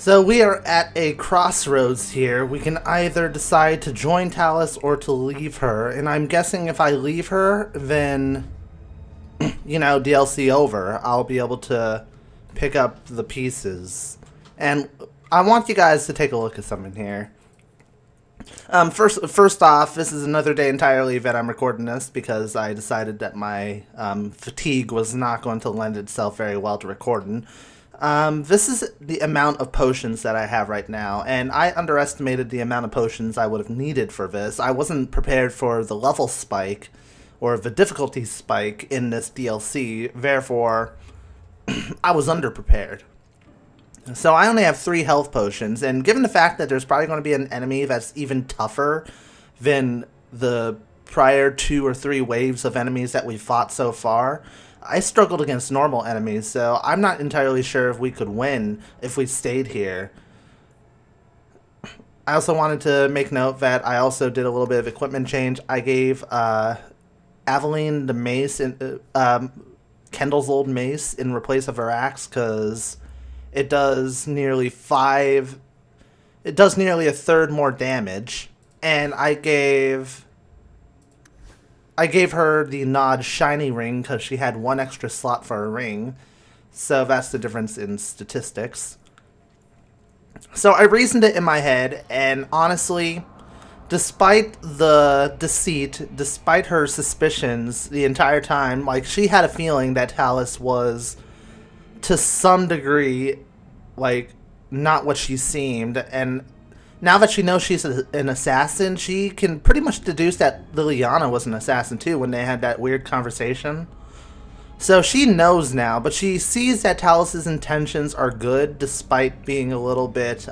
So we are at a crossroads here. We can either decide to join Talus or to leave her. And I'm guessing if I leave her, then, you know, DLC over. I'll be able to pick up the pieces. And I want you guys to take a look at something here. First off, this is another day entirely that I'm recording this because I decided that my fatigue was not going to lend itself very well to recording. This is the amount of potions that I have right now, and I underestimated the amount of potions I would have needed for this. I wasn't prepared for the level spike, or the difficulty spike in this DLC, therefore, I was underprepared. So I only have 3 health potions, and given the fact that there's probably going to be an enemy that's even tougher than the prior 2 or 3 waves of enemies that we've fought so far, I struggled against normal enemies, so I'm not entirely sure if we could win if we stayed here. I also wanted to make note that I also did a little bit of equipment change. I gave Aveline the mace, Kendall's old mace, in replace of her axe, because it does nearly a third more damage, and I gave her the Nod shiny ring because she had 1 extra slot for a ring, so that's the difference in statistics. So I reasoned it in my head, and honestly, despite the deceit, despite her suspicions the entire time, like, she had a feeling that Talus was, to some degree, like, not what she seemed, and now that she knows she's an assassin, she can pretty much deduce that Liliana was an assassin too when they had that weird conversation. So she knows now, but she sees that Talus's intentions are good despite being a little bit,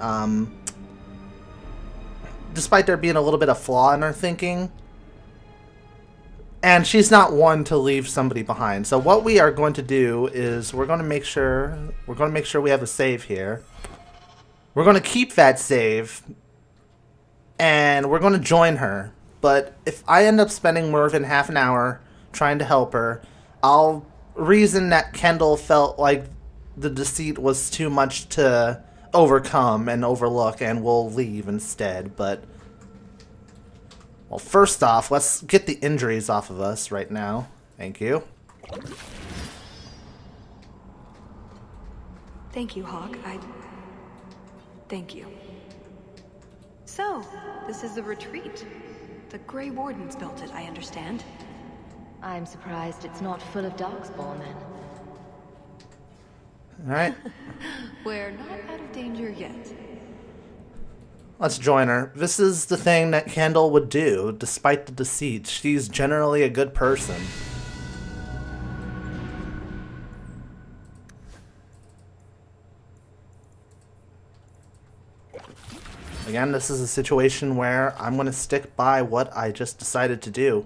despite there being a little bit of flaw in her thinking. And she's not one to leave somebody behind. So what we are going to do is we're going to make sure we have a save here. We're going to keep that save, and we're going to join her. But if I end up spending more than half an hour trying to help her, I'll reason that Kendall felt like the deceit was too much to overcome and overlook, and we'll leave instead. But, well, first off, let's get the injuries off of us right now. Thank you. Thank you, Hawke. Thank you. So, this is the retreat. The Grey Wardens built it, I understand. I'm surprised it's not full of darkspawn then. Alright. We're not out of danger yet. Let's join her. This is the thing that Kendall would do, despite the deceit. She's generally a good person. Again, this is a situation where I'm going to stick by what I just decided to do.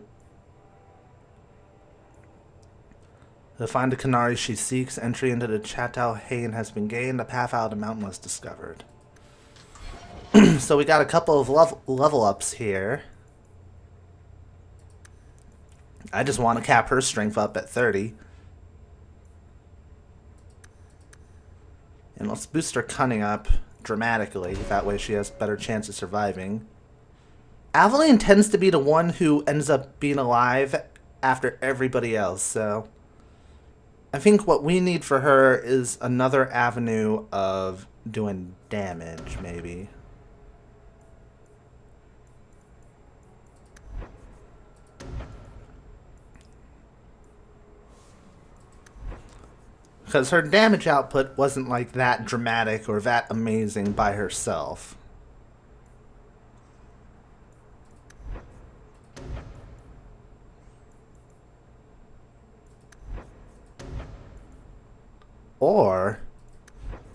To find the Canary she seeks, entry into the Chateau Hain has been gained, a path out of the mountain was discovered. So we got a couple of level ups here. I just want to cap her strength up at 30. And let's boost her cunning up dramatically, that way she has a better chance of surviving. Aveline tends to be the one who ends up being alive after everybody else, so I think what we need for her is another avenue of doing damage, maybe. Because her damage output wasn't like that dramatic or that amazing by herself. Or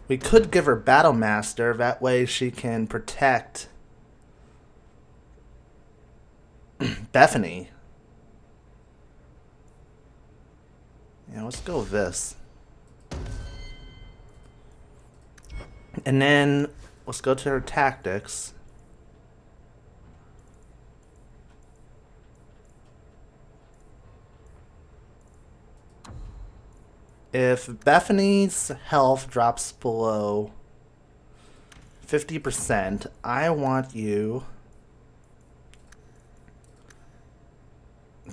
we could give her Battle Master, that way she can protect Bethany. Yeah, let's go with this. And then let's go to her tactics. If Bethany's health drops below 50%. I want you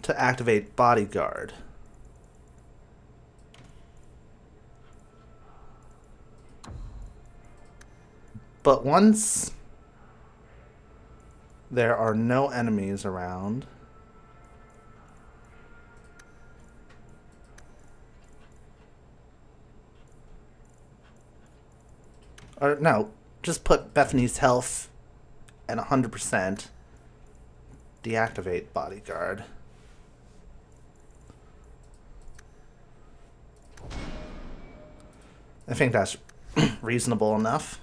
to activate Bodyguard. But once there are no enemies around, or no, just put Bethany's health at 100%. Deactivate Bodyguard. I think that's reasonable enough.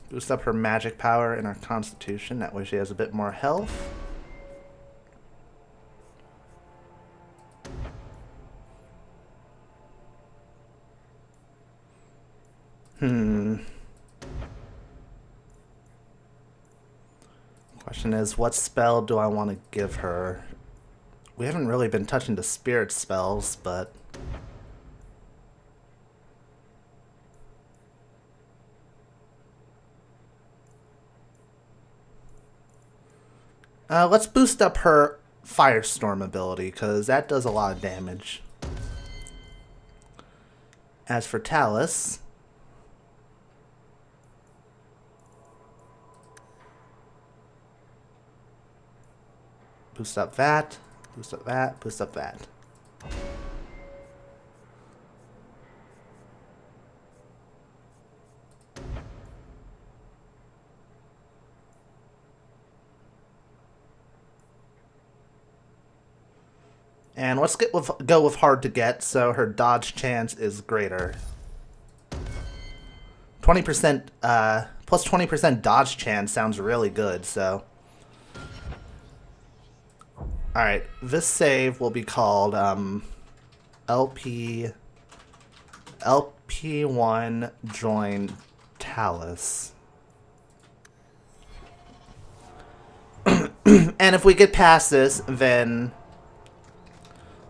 Boost up her magic power and her constitution. That way she has a bit more health. Question is, what spell do I want to give her? We haven't really been touching the spirit spells, but... let's boost up her Firestorm ability, because that does a lot of damage. As for Talus... boost up that, boost up that, boost up that. And let's go with hard to get, so her dodge chance is greater. 20%, plus 20% dodge chance sounds really good, so... Alright, this save will be called LP1 join Talus. And if we get past this, then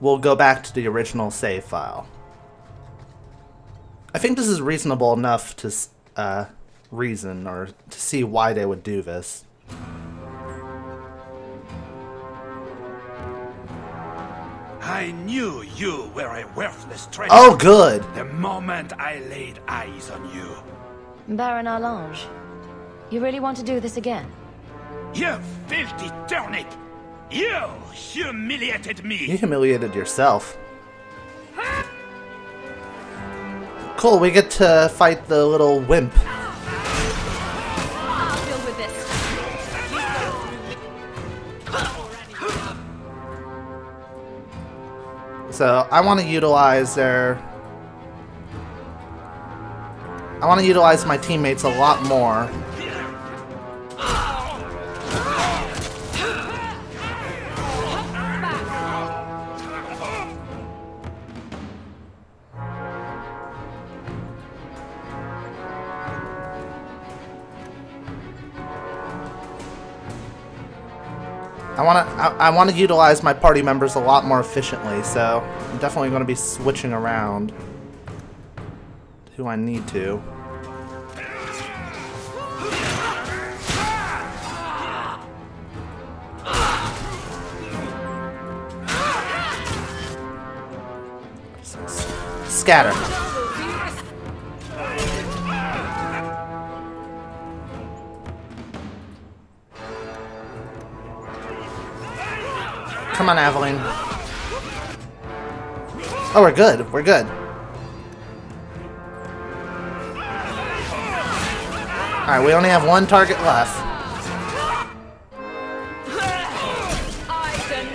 we'll go back to the original save file. I think this is reasonable enough to reason or to see why they would do this. I knew you were a worthless traitor. Oh, good. The moment I laid eyes on you. Baron Arlange, you really want to do this again? You filthy turnip! You humiliated me! You humiliated yourself. Cool, we get to fight the little wimp. I'll deal with this. So I want to utilize my teammates a lot more. I want to utilize my party members a lot more efficiently, so I'm definitely going to be switching around who I need to. Scatter. Come on, Aveline. Oh, we're good. We're good. Alright, we only have one target left.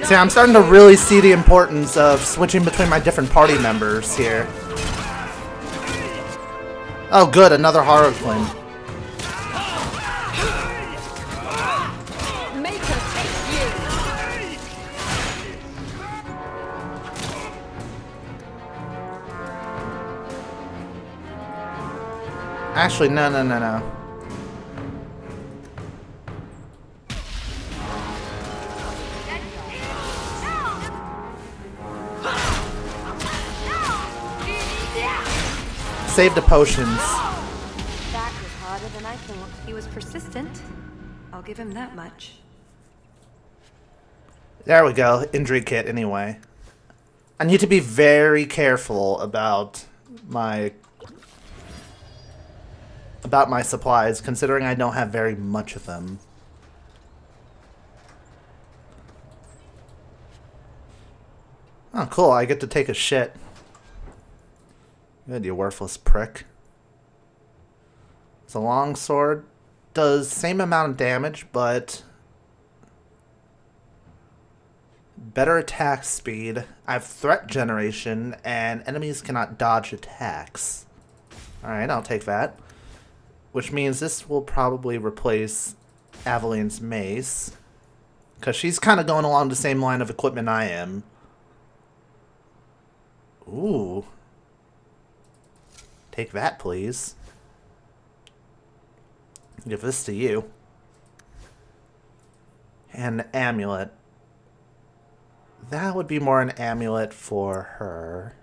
See, I'm starting to really see the importance of switching between my different party members here. Oh, good. Another Harlequin. Actually, no. save the potions. That was harder than I thought. He was persistent. I'll give him that much. There we go. Injury kit, anyway. I need to be very careful about my supplies, considering I don't have very much of them. Oh, cool. I get to take a shit. Good, you worthless prick. It's a long sword. Does same amount of damage, but better attack speed. I have threat generation, and enemies cannot dodge attacks. Alright, I'll take that. Which means this will probably replace Aveline's mace. Because she's kind of going along the same line of equipment I am. Ooh. Take that, please. Give this to you. And an amulet. That would be more an amulet for her.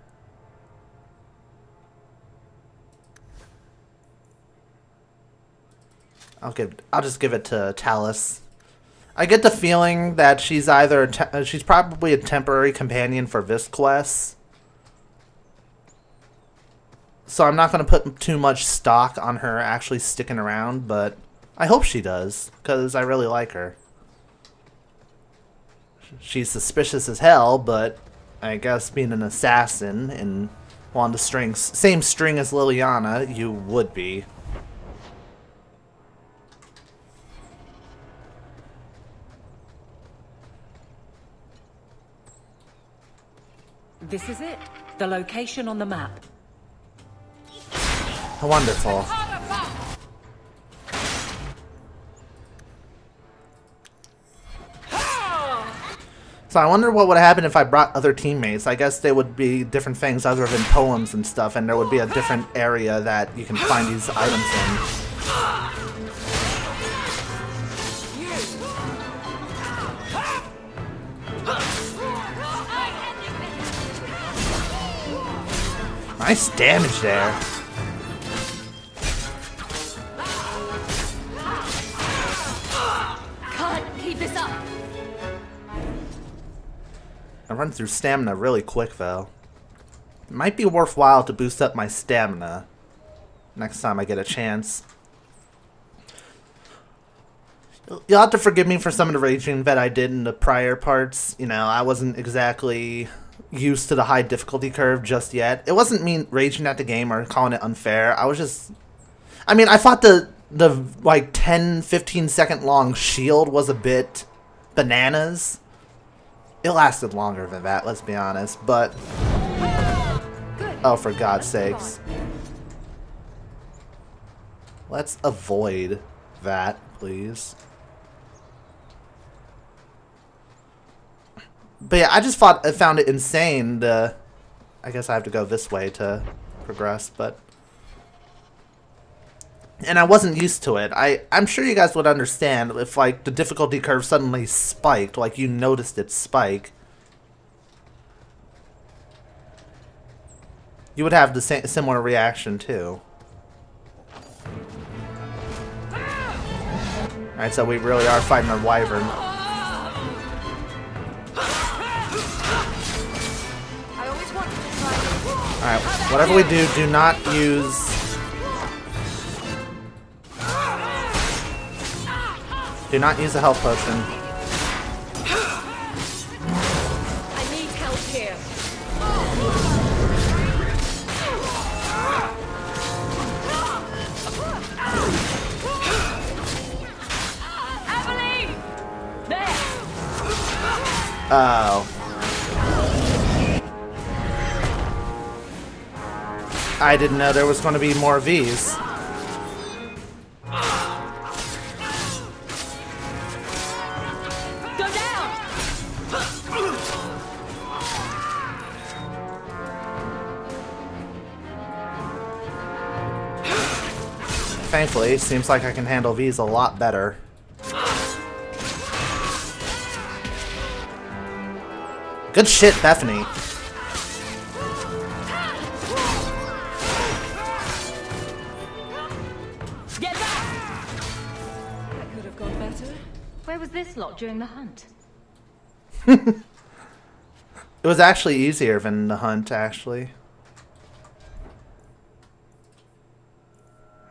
I'll just give it to Talus. I get the feeling that she's she's probably a temporary companion for this quest. So I'm not going to put too much stock on her actually sticking around, but I hope she does, because I really like her. She's suspicious as hell, but I guess being an assassin and on the same string as Liliana, you would be. This is it. The location on the map. Wonderful. So I wonder what would happen if I brought other teammates. I guess they would be different things other than poems and stuff, and there would be a different area that you can find these items in. Nice damage there. Can't keep this up. I run through stamina really quick, though. It might be worthwhile to boost up my stamina next time I get a chance. You'll have to forgive me for some of the raging that I did in the prior parts. You know, I wasn't exactly used to the high difficulty curve just yet. It wasn't me raging at the game or calling it unfair. I was just... I mean, I thought the like 10-15 second long shield was a bit bananas. It lasted longer than that, let's be honest, but... Oh, for God's sakes. Let's avoid that, please. But yeah, I just found it insane to... I guess I have to go this way to progress, but... And I wasn't used to it. I'm sure you guys would understand if, like, the difficulty curve suddenly spiked, like you noticed it spike. You would have the similar reaction, too. Alright, so we really are fighting a wyvern. Alright, whatever we do, do not use... Do not use a health potion. I need help here. Aveline! There! Oh. I didn't know there was going to be more of these. Thankfully, it seems like I can handle these a lot better. Good shit, Bethany. better? Where was this lot during the hunt? It was actually easier than the hunt, actually.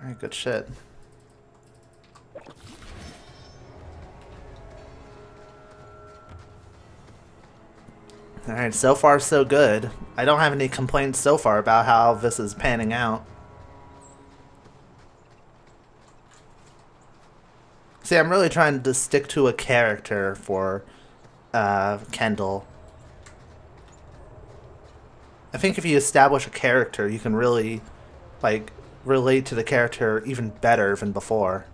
Alright, good shit. Alright, so far so good. I don't have any complaints so far about how this is panning out. See, I'm really trying to stick to a character for Kendall. I think if you establish a character, you can really, like, relate to the character even better than before.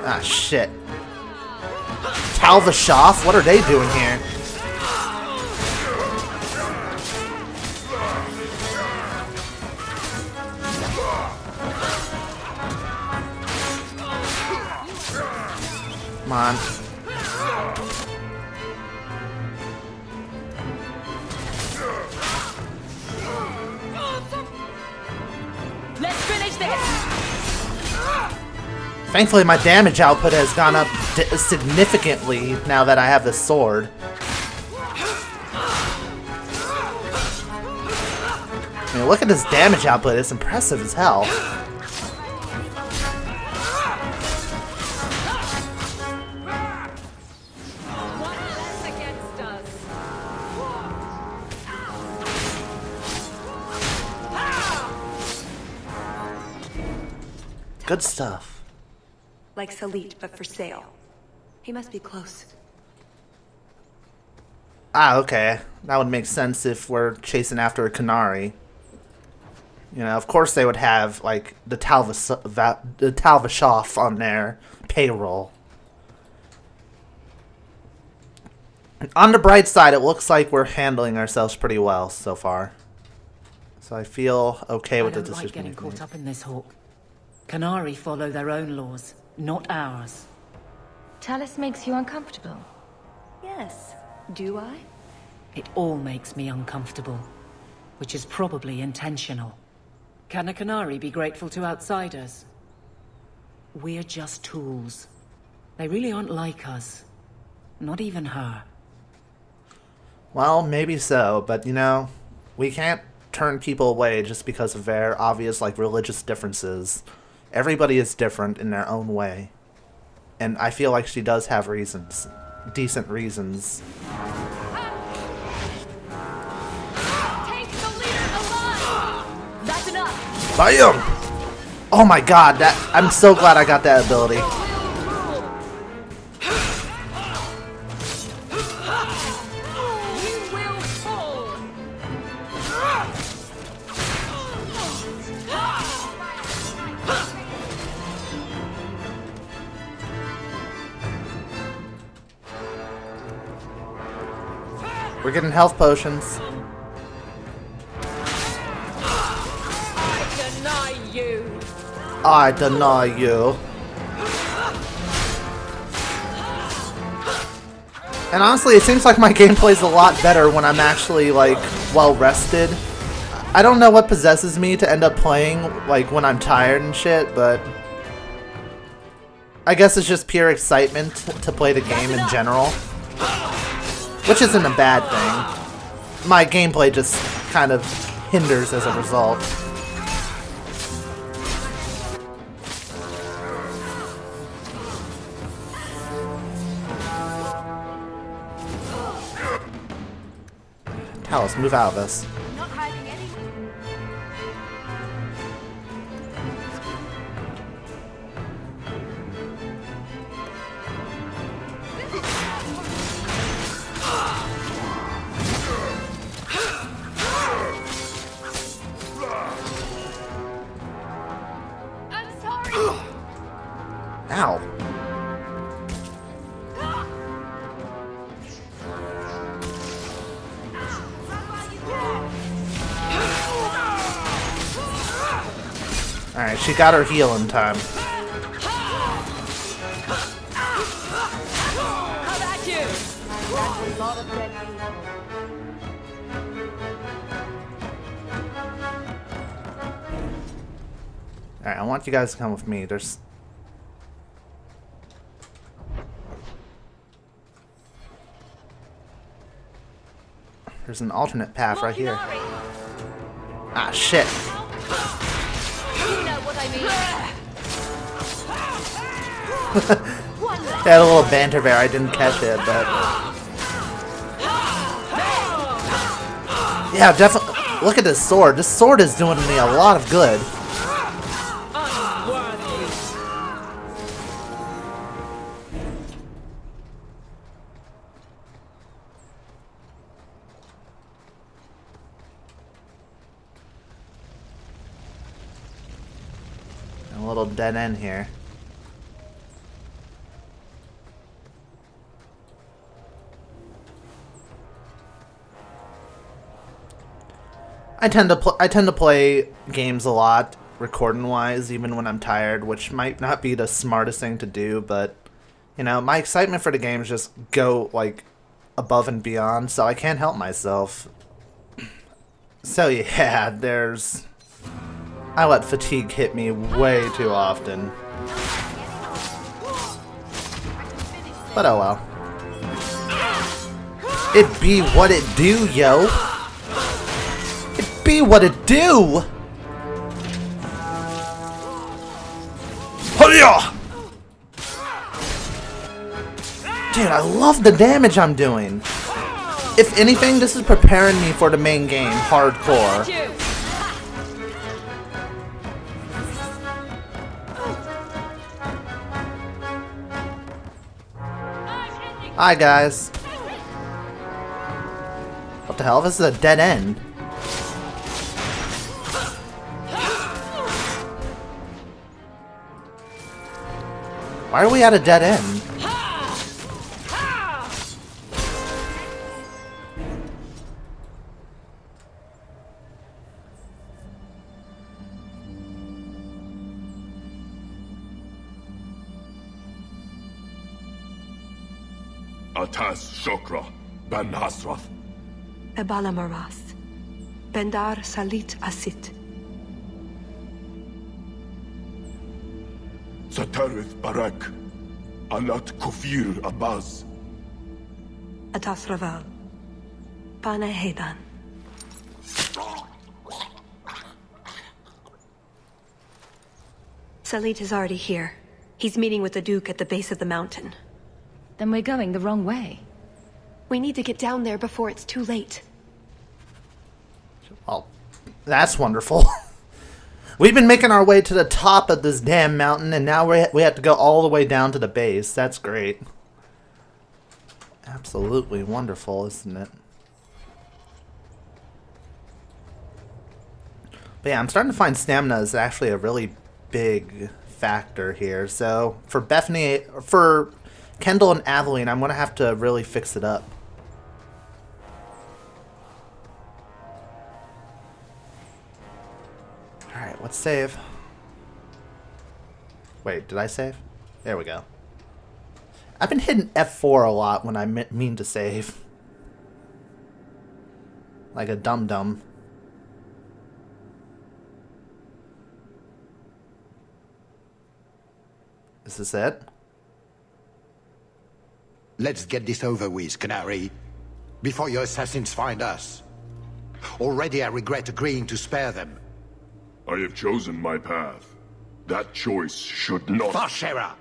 Ah, shit. Talvashoff? What are they doing here? Come on. Let's finish this! Thankfully, my damage output has gone up significantly now that I have this sword. I mean, look at this damage output. It's impressive as hell. Good stuff. Like Salit, but for sale. He must be close. Ah, okay. That would make sense if we're chasing after a Canary. You know, of course they would have, like, the Talvashoff on their payroll. On the bright side, it looks like we're handling ourselves pretty well so far. So I feel okay with the decision. I don't like getting caught up in this, Hawke. Canary follow their own laws, not ours. Talus makes you uncomfortable. Yes. Do I? It all makes me uncomfortable, which is probably intentional. Can a Canary be grateful to outsiders? We're just tools. They really aren't like us. Not even her. Well, maybe so, but you know, we can't turn people away just because of their obvious, like, religious differences. Everybody is different in their own way. And I feel like she does have reasons. Decent reasons. Take the leader alive! That's enough! Bam! Oh my god, that I'm so glad I got that ability. We're getting health potions. I deny you! I deny you. And honestly, it seems like my gameplay's a lot better when I'm actually, like, well rested. I don't know what possesses me to end up playing, like, when I'm tired and shit, but I guess it's just pure excitement to play the game in general. Which isn't a bad thing. My gameplay just kind of hinders as a result. Talus, move out of this. Not hiding any. Ow. Alright, she got her heal in time. How about you? That's a lot of dead people. Alright, I want you guys to come with me. There's There's an alternate path right here. Ah, shit. You know what I mean. They had a little banter there. I didn't catch it, but... Yeah, definitely. Look at this sword. This sword is doing me a lot of good. A little dead end here. I tend to play games a lot, recording wise, even when I'm tired, which might not be the smartest thing to do, but you know, my excitement for the games just go like above and beyond, so I can't help myself. So yeah, I let fatigue hit me way too often. But oh well. It be what it do, yo. It be what it do. Hurrah! Dude, I love the damage I'm doing. If anything, this is preparing me for the main game, hardcore. Hi guys. What the hell? This is a dead end. Why are we at a dead end? Atas Shokra, Ben Hasrath. Ebala Maras. Bendar Salit Asit. Satarith Barak, Alat Kufir Abbas. Atas Raval. Pana Hedan. Salit is already here. He's meeting with the Duke at the base of the mountain. Then we're going the wrong way. We need to get down there before it's too late. Well, that's wonderful. We've been making our way to the top of this damn mountain, and now we have to go all the way down to the base. That's great. Absolutely wonderful, isn't it? But yeah, I'm starting to find stamina is actually a really big factor here. So for Bethany, for Kendall and Aveline, I'm going to have to really fix it up. Alright, let's save. Wait, did I save? There we go. I've been hitting F4 a lot when I mean to save. Like a dum-dum. Is this it? Let's get this over with, Canary, before your assassins find us. Already I regret agreeing to spare them. I have chosen my path. That choice should not... Farshera!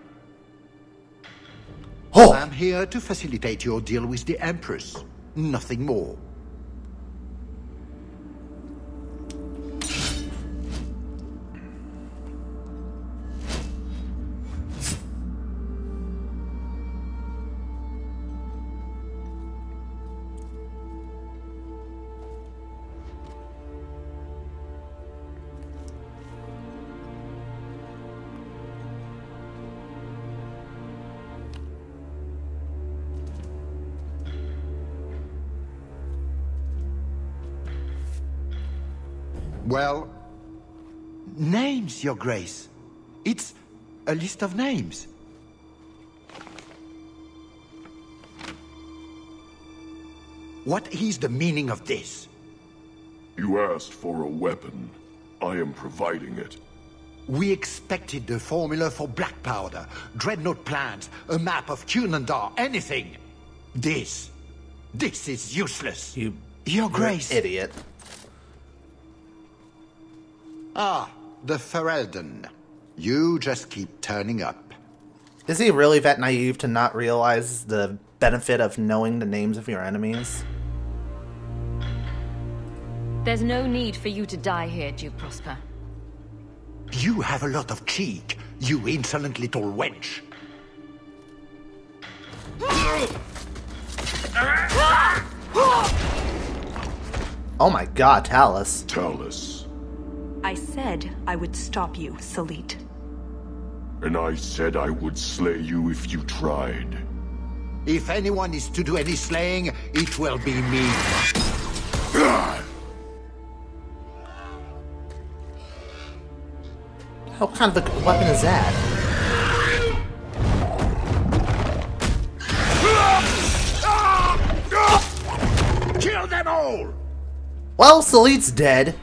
Oh! I'm here to facilitate your deal with the Empress. Nothing more. Well, names, Your Grace. It's a list of names. What is the meaning of this? You asked for a weapon. I am providing it. We expected the formula for black powder, dreadnought plans, a map of Cunandar, anything. This is useless. You Your Grace. Idiot. Ah, the Fereldan. You just keep turning up. Is he really that naive to not realize the benefit of knowing the names of your enemies? There's no need for you to die here, Duke Prosper. You have a lot of cheek, you insolent little wench. Oh my god, Talus. Talus. I said I would stop you, Salit. And I said I would slay you if you tried. If anyone is to do any slaying, it will be me. What kind of a weapon is that? Kill them all! Well, Salit's dead.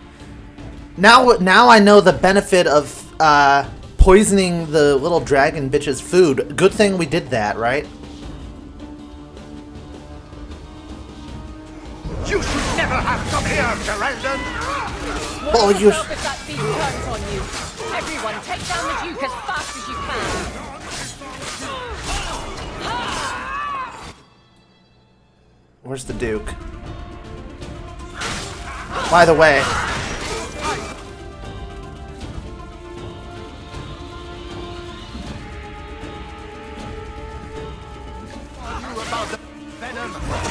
Now I know the benefit of poisoning the little dragon bitch's food. Good thing we did that, right? You should never have come here, Fereldan! Well, you. If that beast turns on you. Everyone, take down the Duke as fast as you can. Where's the Duke? By the way.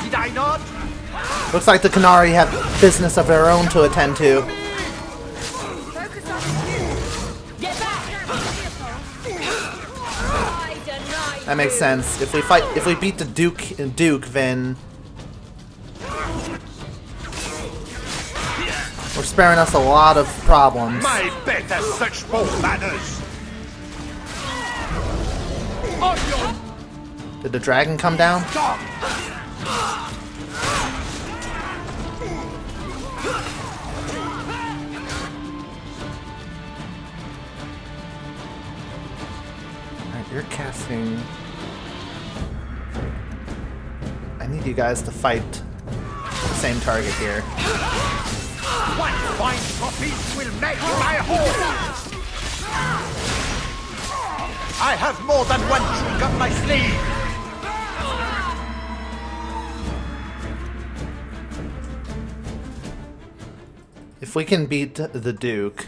Did I not? Looks like the Canary have business of their own to attend to. Get back! That makes sense. If we beat the Duke, then we're sparing us a lot of problems. My bet has such bold manners! Did the dragon come down? Stop! Alright, you're casting. I need you guys to fight the same target here. One fine puppies will make my hole! I have more than one trick up my sleeve! If we can beat the Duke,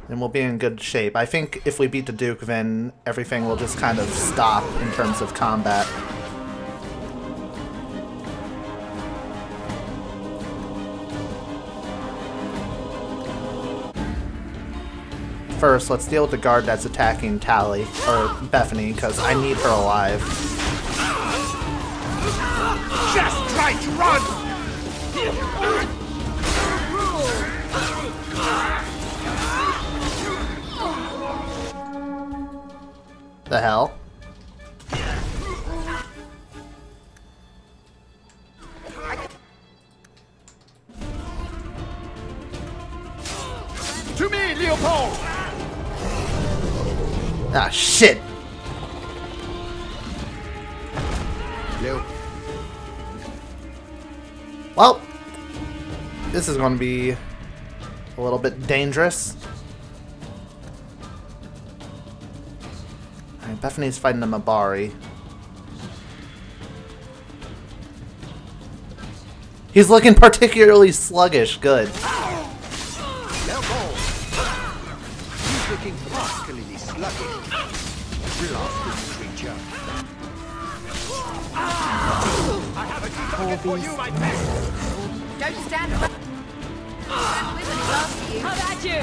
then we'll be in good shape. I think if we beat the Duke, then everything will just kind of stop in terms of combat. First, let's deal with the guard that's attacking Tally, or Bethany, because I need her alive. Just try to run! The hell? To me, Leopold! Ah, shit! Leo. Well, this is going to be a little bit dangerous. Alright, Bethany's fighting the Mabari. He's looking particularly sluggish. Good. Leopold! He's looking particularly sluggish. Blasted creature. I have a target for you, my pet! Don't stand around. Stand with him, he's after you. How about you?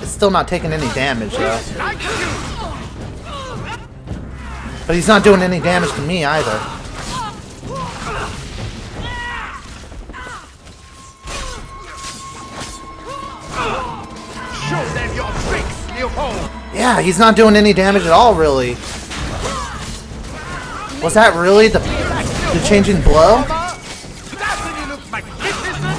Still not taking any damage though. But he's not doing any damage to me either. Show them your tricks, Leopold! Yeah, he's not doing any damage at all, really. Was that really the changing blow? Doesn't he look magnificent?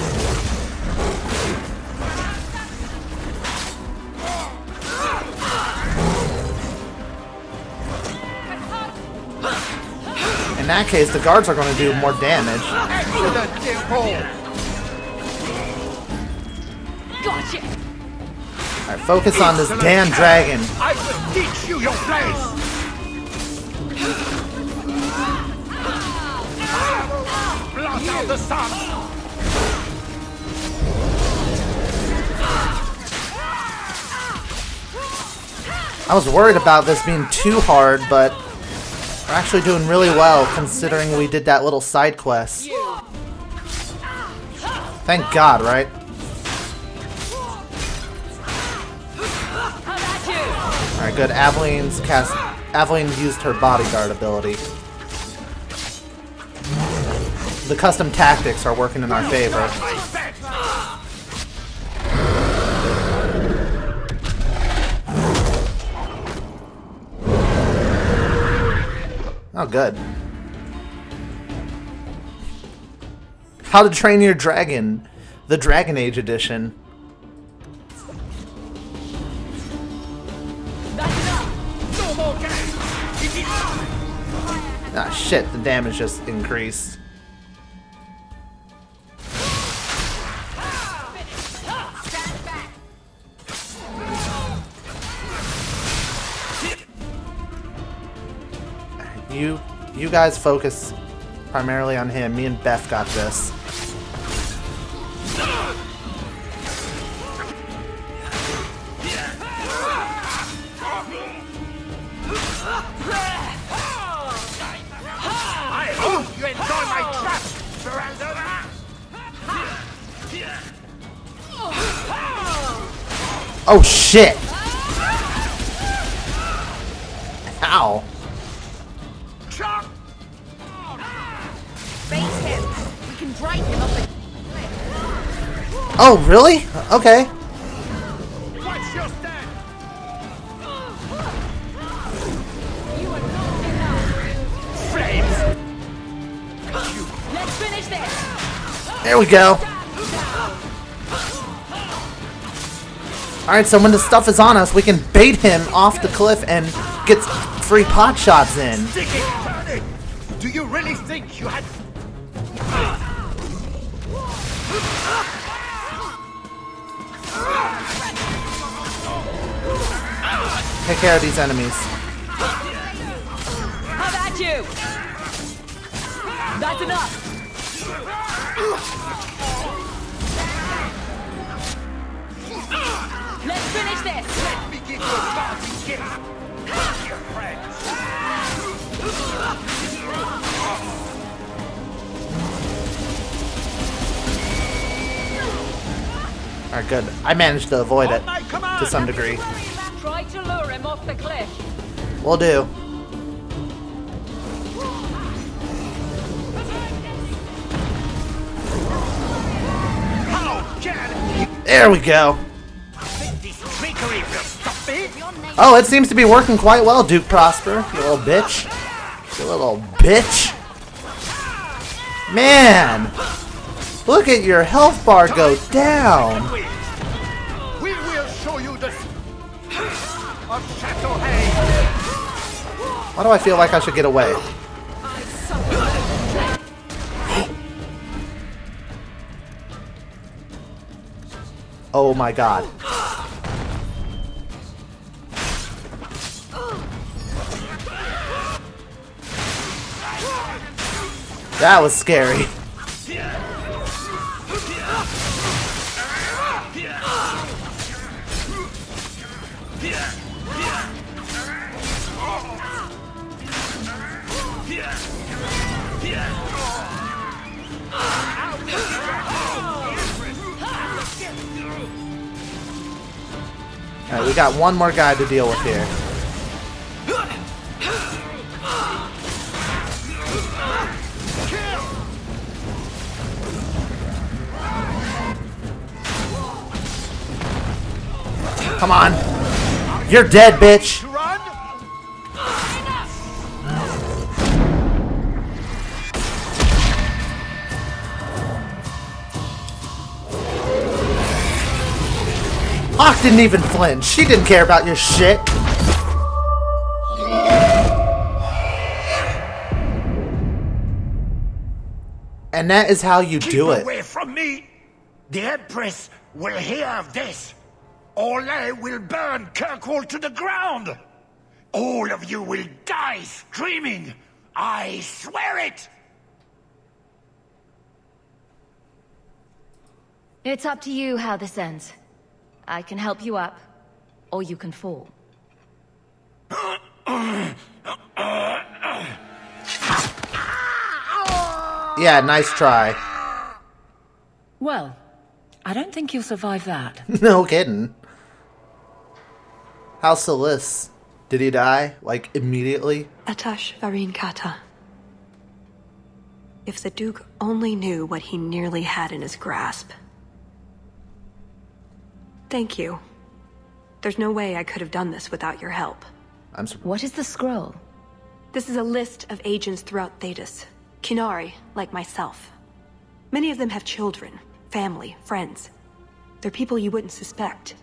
that case, the guards are going to do more damage. Gotcha. Alright, focus on this damn dragon. I will teach you your place! Blot out the sun! I was worried about this being too hard, but we're actually doing really well considering we did that little side quest. Thank God, right? Alright, good. Aveline used her bodyguard ability. The custom tactics are working in our favor. Oh, good. How to Train Your Dragon, the Dragon Age edition. Ah, shit, the damage just increased. You guys focus primarily on him. Me and Beth got this. I hope you enjoy my trap, Fereldan! Oh shit! Ow! Face him. We can drag him off the cliff. Oh, really? Okay. Watch your step! You are not enough. Flames! Let's finish this. There we go. Alright, so when the stuff is on us, we can bait him off the cliff and get free pot shots in. Stick it, turn it! Do you really think you had... Take care of these enemies. How about you? That's enough. Let's finish this. Let me give you a party gift! With your friends! Alright, good. I managed to avoid it to some degree. Try to lure him off the cliff. Will do. How can There we go. this trickery will stop me? Oh, it seems to be working quite well, Duke Prosper. You little bitch. You little bitch. Man! Look at your health bar go down. We will show you the of Chateau Hay. Why do I feel like I should get away? Oh my god. That was scary. Alright, we got one more guy to deal with here. Come on. You're dead, bitch. Run! Hawke didn't even flinch. She didn't care about your shit. And that is how you Keep do it. away from me! The Empress will hear of this. Orlais will burn Kirkwall to the ground. All of you will die screaming. I swear it! It's up to you how this ends. I can help you up, or you can fall. Yeah, nice try. Well, I don't think you'll survive that. No kidding. How's Celis? Did he die? Like, immediately? Atash Varin Kata. If the Duke only knew what he nearly had in his grasp. Thank you. There's no way I could have done this without your help. What is the scroll? This is a list of agents throughout Thedas. Qunari, like myself. Many of them have children, family, friends. They're people you wouldn't suspect.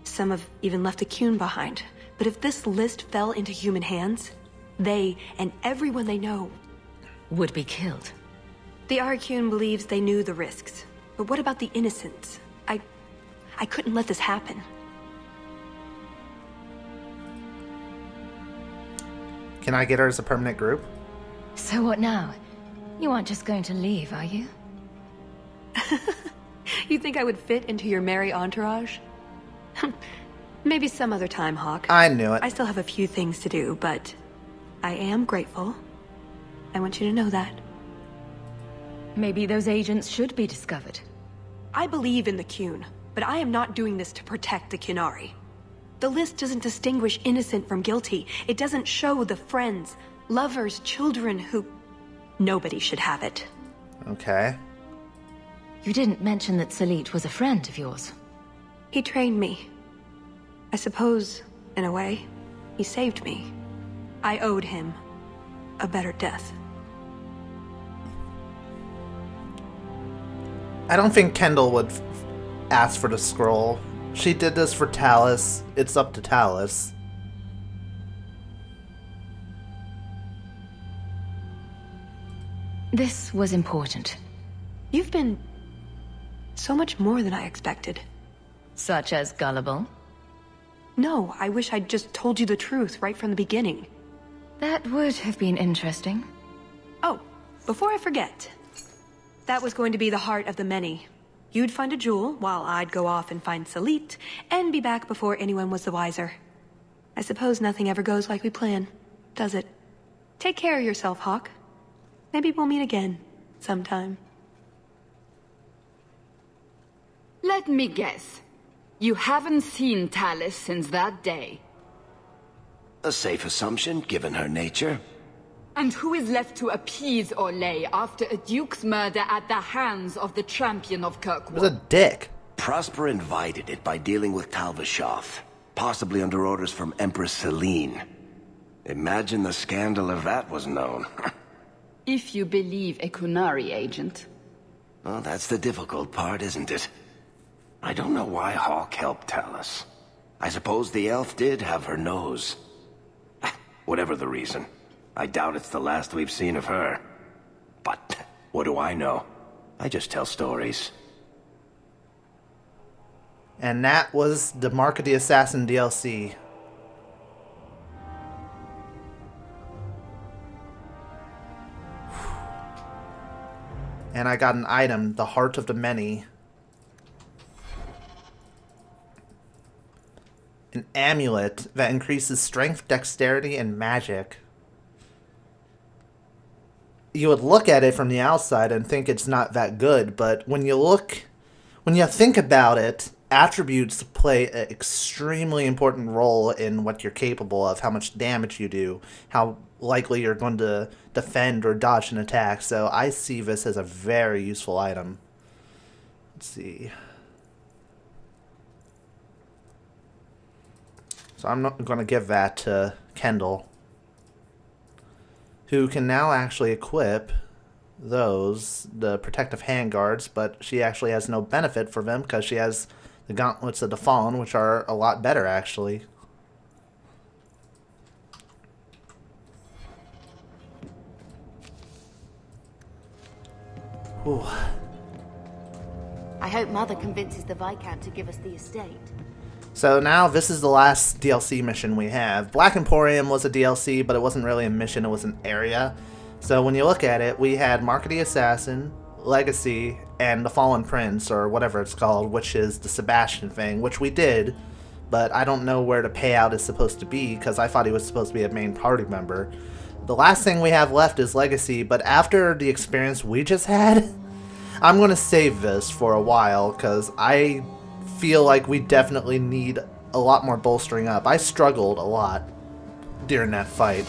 Some have even left a Qun behind. But if this list fell into human hands, they and everyone they know Would be killed. The Arcune believes they knew the risks. But what about the innocents? I couldn't let this happen. Can I get her as a permanent group? So what now? You aren't just going to leave, are you? You think I would fit into your merry entourage? Maybe some other time, Hawke. I knew it. I still have a few things to do, but I am grateful. I want you to know that. Maybe those agents should be discovered. I believe in the Qun, but I am not doing this to protect the Qunari. The list doesn't distinguish innocent from guilty. It doesn't show the friends, lovers, children who... Nobody should have it. Okay. You didn't mention that Salit was a friend of yours. He trained me. I suppose, in a way, he saved me. I owed him a better death. I don't think Kendall would ask for the scroll. She did this for Talus. It's up to Talus. This was important. You've been so much more than I expected. Such as gullible? No, I wish I'd just told you the truth right from the beginning. That would have been interesting. Oh, before I forget. That was going to be the heart of the many. You'd find a jewel, while I'd go off and find Salit, and be back before anyone was the wiser. I suppose nothing ever goes like we plan, does it? Take care of yourself, Hawke. Maybe we'll meet again, sometime. Let me guess. You haven't seen Talus since that day. A safe assumption, given her nature. And who is left to appease Orlais after a duke's murder at the hands of the champion of Kirkwall? It was a dick. Prosper invited it by dealing with Talvashoth, possibly under orders from Empress Celine. Imagine the scandal if that was known. If you believe a Qunari agent. Well, that's the difficult part, isn't it? I don't know why Hawke helped Talus. I suppose the elf did have her nose. Whatever the reason, I doubt it's the last we've seen of her. But what do I know? I just tell stories. And that was the Mark of the Assassin DLC. And I got an item, the Heart of the Many. An amulet that increases strength, dexterity, and magic. You would look at it from the outside and think it's not that good, but when you think about it, attributes play an extremely important role in what you're capable of, how much damage you do, how likely you're going to defend or dodge an attack. So I see this as a very useful item. Let's see. So I'm not going to give that to Kendall, who can now actually equip the protective handguards, but she actually has no benefit for them because she has the gauntlets of the Fallen, which are a lot better, actually. Ooh. I hope Mother convinces the Viscount to give us the estate. So now this is the last DLC mission we have. Black Emporium was a DLC, but it wasn't really a mission, it was an area. So when you look at it, we had Mark of the Assassin, Legacy, and the Fallen Prince, or whatever it's called, which is the Sebastian thing, which we did, but I don't know where the payout is supposed to be, because I thought he was supposed to be a main party member. The last thing we have left is Legacy, but after the experience we just had, I'm going to save this for a while, because I feel like we definitely need a lot more bolstering up. I struggled a lot during that fight.